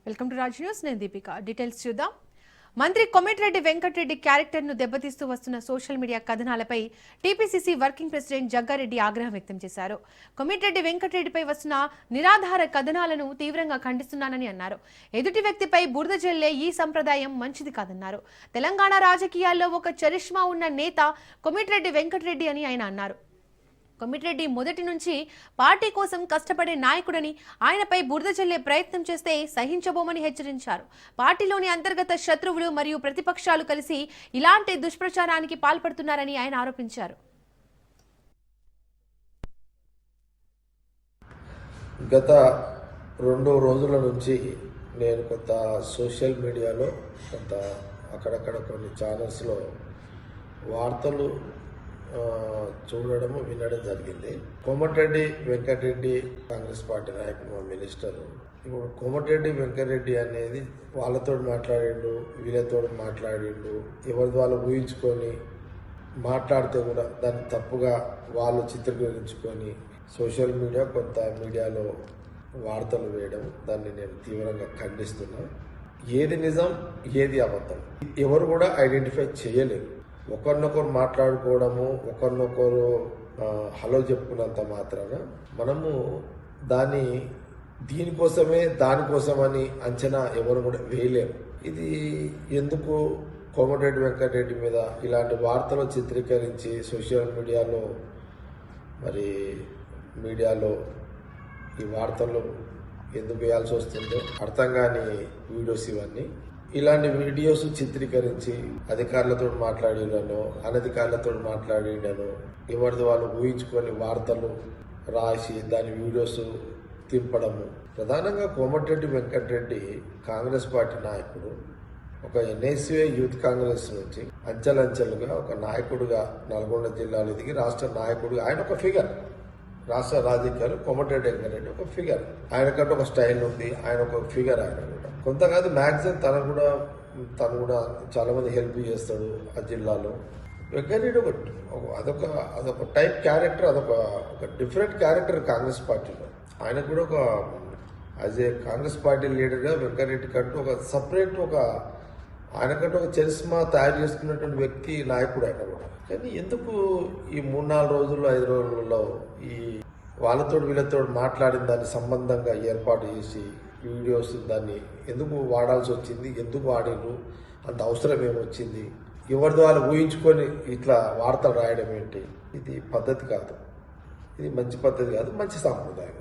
Welcome to Raj news. నేను Deepika. Details చూద్దాం. మంత్రి కోమటిరెడ్డి వెంకటరెడ్డి క్యారెక్టర్ను దెబ్బతీస్తూ వస్తున్న సోషల్ మీడియా కథనాలపై టీపీసీసీ వర్కింగ్ ప్రెసిడెంట్ జగ్గారెడ్డి ఆగ్రహం వ్యక్తం చేశారు. కోమటిరెడ్డి వెంకటరెడ్డిపై వస్తున్న నిరాధార కథనాలను తీవ్రంగా ఖండిస్తున్నానని అన్నారు. ఎదుటి వ్యక్తిపై బురద జల్లే ఈ సంప్రదాయం మంచిది కాదన్నారు. తెలంగాణ రాజకీయాల్లో ఒక చరిష్మా ఉన్న నేత కోమటిరెడ్డి వెంకటరెడ్డి అని ఆయన అన్నారు. కోమటిరెడ్డి మొదటి నుంచి పార్టీ కోసం కష్టపడే నాయకుడని, ఆయనపై బురద చల్లే ప్రయత్నం చేస్తే సహించబోమని హెచ్చరించారు. పార్టీలోని అంతర్గత శత్రువులు మరియు ప్రతిపక్షాలు కలిసి ఇలాంటి దుష్ప్రచారానికి పాల్పడుతున్నారని ఆయన ఆరోపించారు. గత 2 రోజుల నుంచి నేను కొంత సోషల్ మీడియాలో కొంత అక్కడక్కడ కొన్ని ఛానల్స్లో వార్తలు చూడడము వినడం జరిగింది. కోమటిరెడ్డి వెంకటరెడ్డి కాంగ్రెస్ పార్టీ నాయకుడు, మా మినిస్టర్. ఇప్పుడు కోమటిరెడ్డి వెంకటరెడ్డి అనేది వాళ్ళతో మాట్లాడిండు, వీళ్ళతో మాట్లాడిండు, ఎవరిది వాళ్ళు ఊహించుకొని మాట్లాడితే కూడా దాన్ని తప్పుగా వాళ్ళు చిత్రీకరించుకొని సోషల్ మీడియా కొంత మీడియాలో వార్తలు వేయడం, దాన్ని నేను తీవ్రంగా ఖండిస్తున్నాను. ఏది నిజం, ఏది అబద్ధం ఎవరు కూడా ఐడెంటిఫై చేయలేరు. ఒకరినొకరు మాట్లాడుకోవడము, ఒకరినొకరు హలో చెప్పుకున్నంత మాత్రాన మనము దానికోసమని అంచనా ఎవరు కూడా వేయలేము. ఇది ఎందుకు కోమటిరెడ్డి వెంకటరెడ్డి మీద ఇలాంటి వార్తలు చిత్రీకరించి సోషల్ మీడియాలో ఈ వార్తలు ఎందుకు వేయాల్సి వస్తుందో అర్థం కాని వీడియోస్ ఇవన్నీ. ఇలాంటి వీడియోస్ చిత్రీకరించి అధికారులతో మాట్లాడినను, అనధికారులతో మాట్లాడినను, ఎవరిది వాళ్ళు ఊహించుకొని వార్తలు రాసి దాని వీడియోస్ తింపడము. ప్రధానంగా కోమటిరెడ్డి వెంకటరెడ్డి కాంగ్రెస్ పార్టీ నాయకుడు. ఒక ఎన్ఎస్యుఐ యూత్ కాంగ్రెస్ నుంచి అంచెలంచెలుగా ఒక నాయకుడిగా నల్గొండ జిల్లాలో ఎదిగి రాష్ట్ర నాయకుడిగా ఆయన ఒక ఫిగర్. రాష్ట్ర రాజకీయాలు కోమటిరెడ్డి వెంకటరెడ్డి ఒక ఫిగర్. ఆయనకంటే ఒక స్టైల్ ఉంది, ఆయన ఒక ఫిగర్. ఆయన కూడా కొంత కాదు మ్యాక్సిమం తను కూడా చాలా మంది హెల్ప్ చేస్తాడు ఆ జిల్లాలో. వెంకటరెడ్డి అదొక టైప్ క్యారెక్టర్, ఒక డిఫరెంట్ క్యారెక్టర్ కాంగ్రెస్ పార్టీలో. ఆయనకు కూడా యాజ్ ఏ కాంగ్రెస్ పార్టీ లీడర్గా వెంకటరెడ్డి కంటూ ఒక సపరేట్ ఆయనకంటూ ఒక చరిస్మా తయారు చేసుకున్నటువంటి వ్యక్తి, నాయకుడు ఆయన కూడా. కానీ ఎందుకు ఈ 3-4 రోజుల్లో 5 రోజుల్లో ఈ వీళ్ళతో మాట్లాడిన దాన్ని సంబంధంగా ఏర్పాటు చేసి వీడియోస్ దాన్ని ఎందుకు వాడాల్సి వచ్చింది, ఎందుకు వాడిరు, అంత అవసరం ఏమొచ్చింది, ఎవరిదో వాళ్ళు ఊహించుకొని ఇట్లా వార్తలు రాయడం ఏంటి? ఇది పద్ధతి కాదు, ఇది మంచి పద్ధతి కాదు, మంచి సాంప్రదాయం.